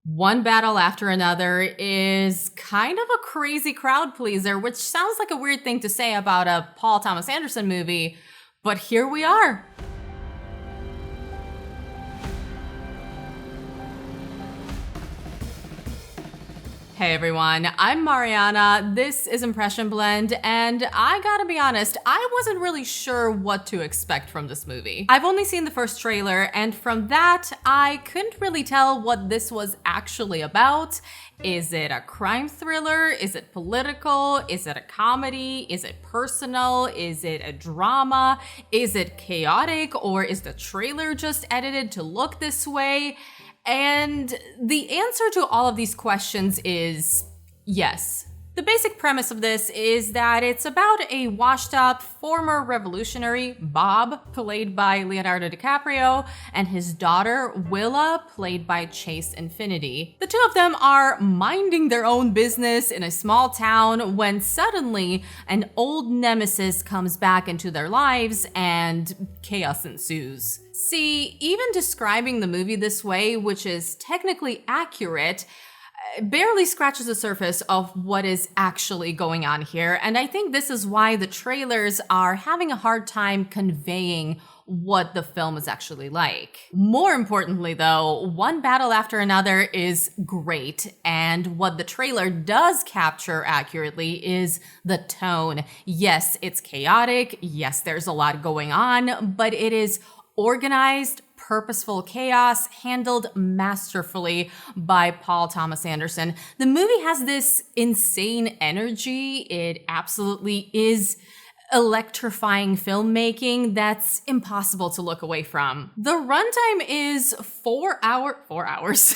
One Battle After Another is kind of a crazy crowd pleaser, which sounds like a weird thing to say about a Paul Thomas Anderson movie, but here we are. Hey everyone, I'm Mariana, this is Impression Blend, and I gotta be honest, I wasn't really sure what to expect from this movie. I've only seen the first trailer, and from that, I couldn't really tell what this was actually about. Is it a crime thriller? Is it political? Is it a comedy? Is it personal? Is it a drama? Is it chaotic? Or is the trailer just edited to look this way? And the answer to all of these questions is yes. The basic premise of this is that it's about a washed-up former revolutionary, Bob, played by Leonardo DiCaprio, and his daughter, Willa, played by Chase Infinity. The two of them are minding their own business in a small town when suddenly an old nemesis comes back into their lives and chaos ensues. See, even describing the movie this way, which is technically accurate, barely scratches the surface of what is actually going on here, and I think this is why the trailers are having a hard time conveying what the film is actually like. More importantly though, One Battle After Another is great, and what the trailer does capture accurately is the tone. Yes, it's chaotic, yes, there's a lot going on, but it is organized, purposeful chaos handled masterfully by Paul Thomas Anderson. The movie has this insane energy. It absolutely is electrifying filmmaking that's impossible to look away from. The runtime is 4 hours,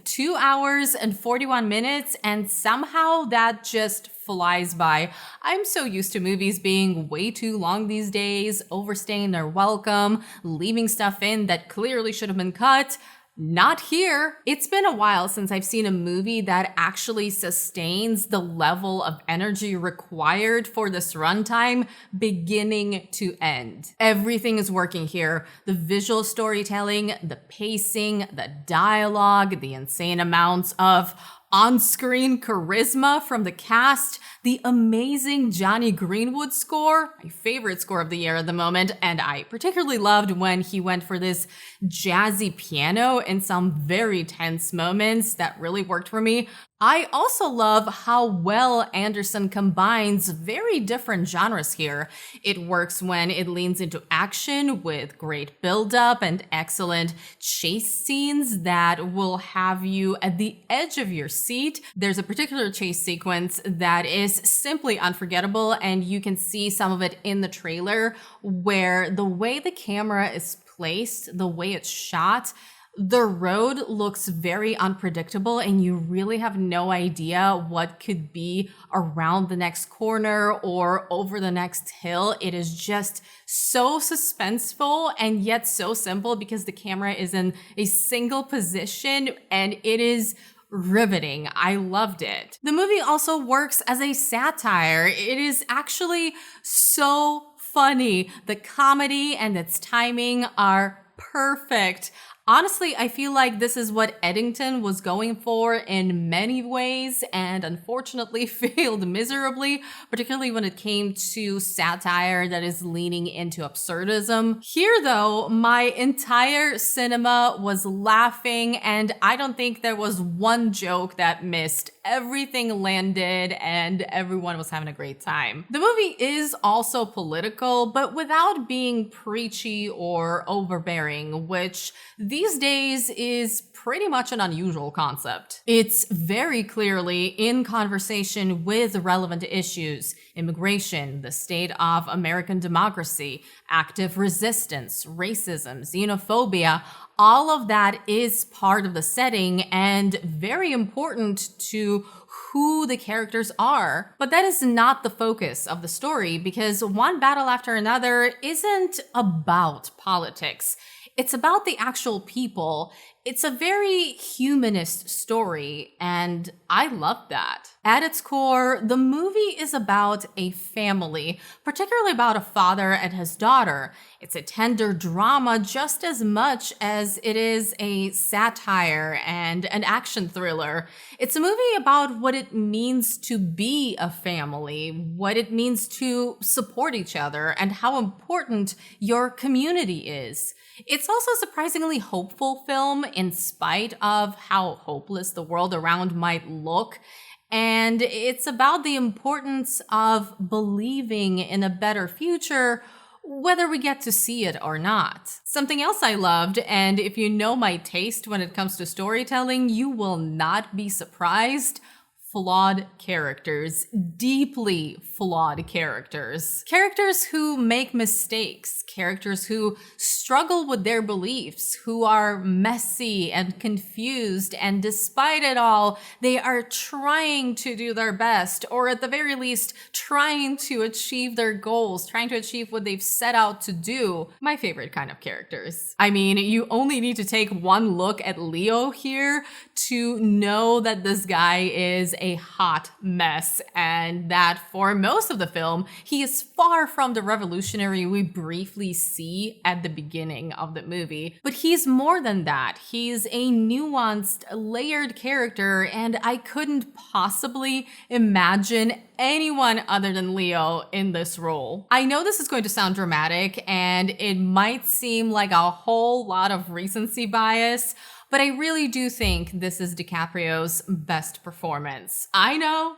2 hours and 41 minutes, and somehow that just flies by. I'm so used to movies being way too long these days, overstaying their welcome, leaving stuff in that clearly should have been cut. Not here. It's been a while since I've seen a movie that actually sustains the level of energy required for this runtime beginning to end. Everything is working here. The visual storytelling, the pacing, the dialogue, the insane amounts of on-screen charisma from the cast, the amazing Johnny Greenwood score, my favorite score of the year at the moment, and I particularly loved when he went for this jazzy piano in some very tense moments that really worked for me. I also love how well Anderson combines very different genres here. It works when it leans into action with great build-up and excellent chase scenes that will have you at the edge of your seat. There's a particular chase sequence that is simply unforgettable, and you can see some of it in the trailer where the way the camera is placed, the way it's shot, the road looks very unpredictable and you really have no idea what could be around the next corner or over the next hill. It is just so suspenseful and yet so simple because the camera is in a single position and it is riveting. I loved it. The movie also works as a satire. It is actually so funny. The comedy and its timing are perfect. Honestly, I feel like this is what Eddington was going for in many ways and unfortunately failed miserably, particularly when it came to satire that is leaning into absurdism. Here though, my entire cinema was laughing and I don't think there was one joke that missed. Everything landed and everyone was having a great time. The movie is also political, but without being preachy or overbearing, which these days is pretty much an unusual concept. It's very clearly in conversation with relevant issues: immigration, the state of American democracy, active resistance, racism, xenophobia. All of that is part of the setting and very important to who the characters are. But that is not the focus of the story because One Battle After Another isn't about politics. It's about the actual people. It's a very humanist story, and I love that. At its core, the movie is about a family, particularly about a father and his daughter. It's a tender drama just as much as it is a satire and an action thriller. It's a movie about what it means to be a family, what it means to support each other, and how important your community is. It's also a surprisingly hopeful film in spite of how hopeless the world around might look. And it's about the importance of believing in a better future, whether we get to see it or not. Something else I loved, and if you know my taste when it comes to storytelling, you will not be surprised. Flawed characters, deeply flawed characters. Characters who make mistakes, characters who struggle with their beliefs, who are messy and confused, and despite it all, they are trying to do their best, or at the very least, trying to achieve their goals, trying to achieve what they've set out to do. My favorite kind of characters. I mean, you only need to take one look at Leo here to know that this guy is a hot mess, and that for most of the film, he is far from the revolutionary we briefly see at the beginning of the movie. But he's more than that. He's a nuanced, layered character, and I couldn't possibly imagine anyone other than Leo in this role. I know this is going to sound dramatic, and it might seem like a whole lot of recency bias, but I really do think this is DiCaprio's best performance. I know.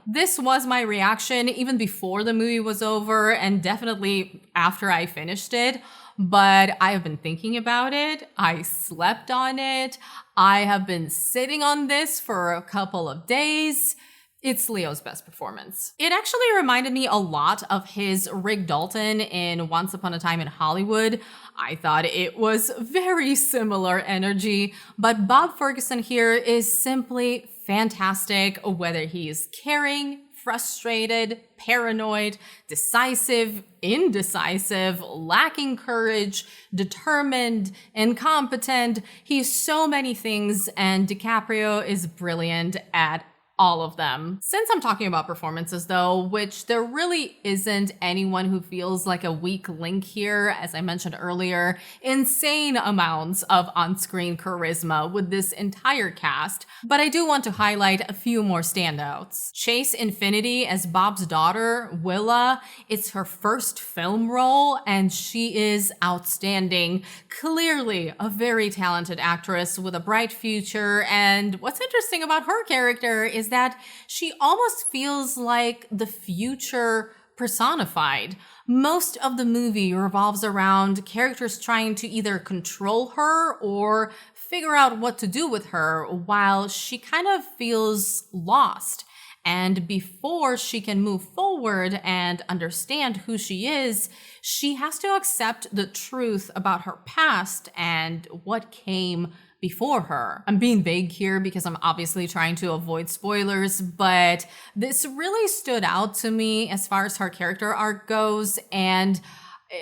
This was my reaction even before the movie was over, and definitely after I finished it. But I have been thinking about it. I slept on it. I have been sitting on this for a couple of days. It's Leo's best performance. It actually reminded me a lot of his Rick Dalton in Once Upon a Time in Hollywood. I thought it was very similar energy, but Bob Ferguson here is simply fantastic, whether he is caring, frustrated, paranoid, decisive, indecisive, lacking courage, determined, incompetent. He's so many things, and DiCaprio is brilliant at all of them. Since I'm talking about performances though, which there really isn't anyone who feels like a weak link here, as I mentioned earlier, insane amounts of on-screen charisma with this entire cast, but I do want to highlight a few more standouts. Chase Infinity as Bob's daughter, Willa, it's her first film role and she is outstanding. Clearly a very talented actress with a bright future, and what's interesting about her character is that she almost feels like the future personified. Most of the movie revolves around characters trying to either control her or figure out what to do with her, while she kind of feels lost. And before she can move forward and understand who she is, she has to accept the truth about her past and what came before her. I'm being vague here because I'm obviously trying to avoid spoilers, but this really stood out to me as far as her character arc goes, and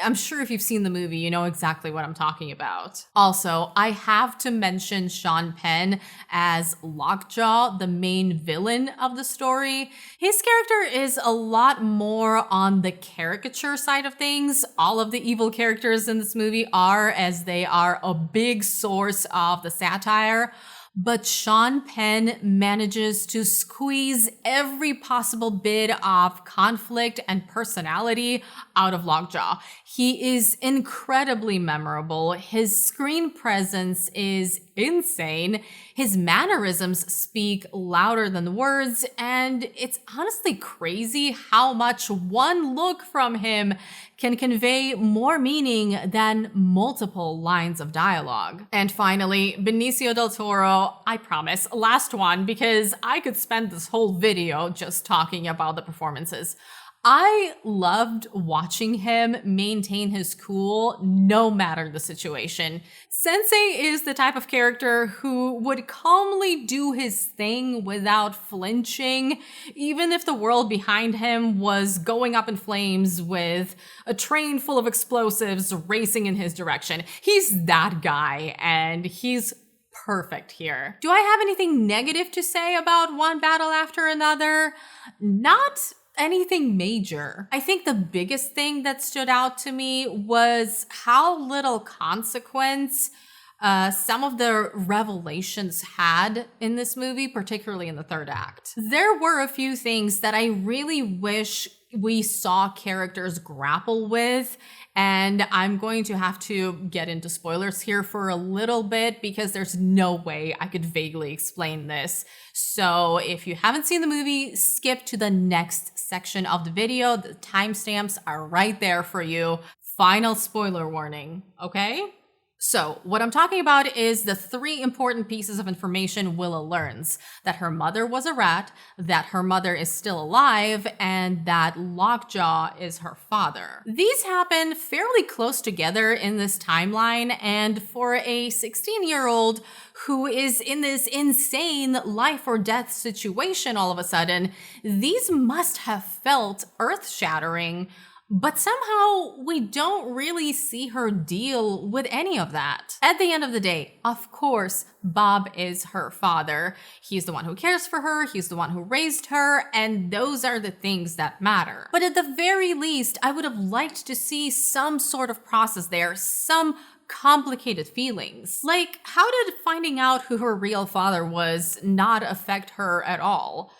I'm sure if you've seen the movie, you know exactly what I'm talking about. Also, I have to mention Sean Penn as Lockjaw, the main villain of the story. His character is a lot more on the caricature side of things. All of the evil characters in this movie are, as they are a big source of the satire. But Sean Penn manages to squeeze every possible bit of conflict and personality out of Lockjaw. He is incredibly memorable. His screen presence is insane. His mannerisms speak louder than the words, and it's honestly crazy how much one look from him can convey more meaning than multiple lines of dialogue. And finally, Benicio del Toro, I promise, last one, because I could spend this whole video just talking about the performances. I loved watching him maintain his cool no matter the situation. Sensei is the type of character who would calmly do his thing without flinching, even if the world behind him was going up in flames with a train full of explosives racing in his direction. He's that guy, and he's perfect here. Do I have anything negative to say about One Battle After Another? Not anything major. I think the biggest thing that stood out to me was how little consequence some of the revelations had in this movie, particularly in the third act. There were a few things that I really wish we saw characters grapple with, and I'm going to have to get into spoilers here for a little bit because there's no way I could vaguely explain this. So if you haven't seen the movie, skip to the next section of the video. The timestamps are right there for you. Final spoiler warning, okay? So what I'm talking about is the 3 important pieces of information Willa learns: that her mother was a rat, that her mother is still alive, and that Lockjaw is her father. These happen fairly close together in this timeline, and for a 16-year-old who is in this insane life or death situation all of a sudden, these must have felt earth-shattering. But somehow we don't really see her deal with any of that. At the end of the day, of course, Bob is her father. He's the one who cares for her, he's the one who raised her, and those are the things that matter. But at the very least, I would have liked to see some sort of process there, some complicated feelings. Like, how did finding out who her real father was not affect her at all?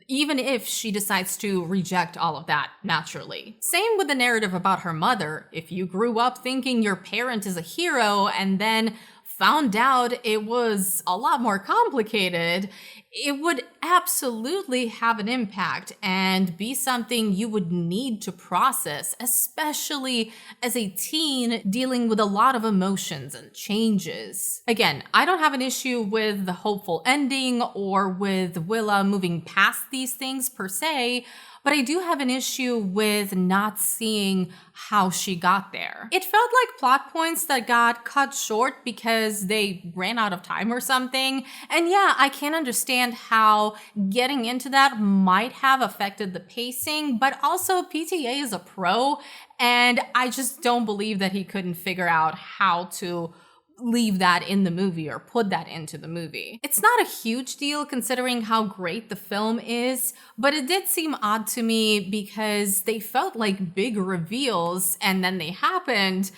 Even if she decides to reject all of that naturally. Same with the narrative about her mother. If you grew up thinking your parent is a hero and then found out it was a lot more complicated, it would absolutely have an impact and be something you would need to process, especially as a teen dealing with a lot of emotions and changes. Again, I don't have an issue with the hopeful ending or with Willa moving past these things per se, but I do have an issue with not seeing how she got there. It felt like plot points that got cut short because they ran out of time or something. And yeah, I can understand how getting into that might have affected the pacing, but also PTA is a pro, and I just don't believe that he couldn't figure out how to leave that in the movie or put that into the movie. It's not a huge deal considering how great the film is, but it did seem odd to me because they felt like big reveals and then they happened,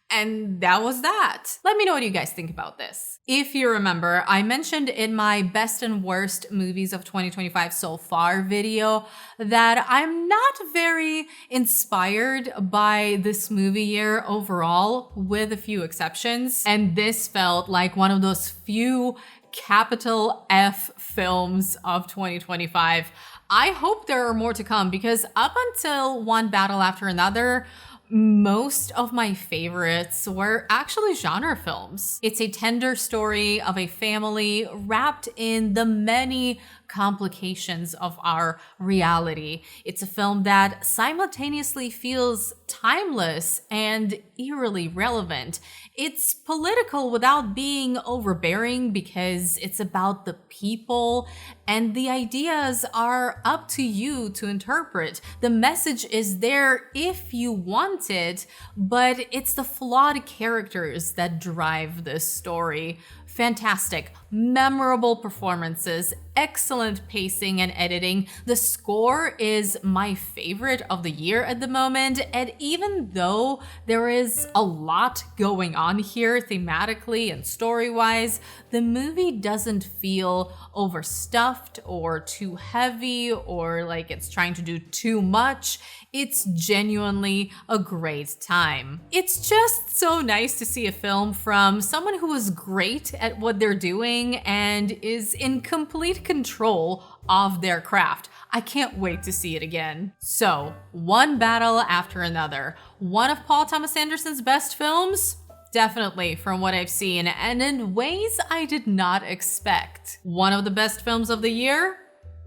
and that was that. Let me know what you guys think about this. If you remember, I mentioned in my best and worst movies of 2025 so far video that I'm not very inspired by this movie year overall, with a few exceptions. And this felt like one of those few capital F films of 2025. I hope there are more to come because up until One Battle After Another, most of my favorites were actually genre films. It's a tender story of a family wrapped in the many complications of our reality. It's a film that simultaneously feels timeless and eerily relevant. It's political without being overbearing because it's about the people, and the ideas are up to you to interpret. The message is there if you want it, but it's the flawed characters that drive this story. Fantastic, memorable performances, excellent pacing and editing. The score is my favorite of the year at the moment, and even though there is a lot going on here thematically and story-wise, the movie doesn't feel overstuffed or too heavy or like it's trying to do too much. It's genuinely a great time. It's just so nice to see a film from someone who is great at what they're doing and is in complete control of their craft. I can't wait to see it again. So, One Battle After Another. One of Paul Thomas Anderson's best films? Definitely, from what I've seen, and in ways I did not expect. One of the best films of the year?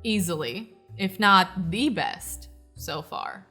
Easily, if not the best. so far.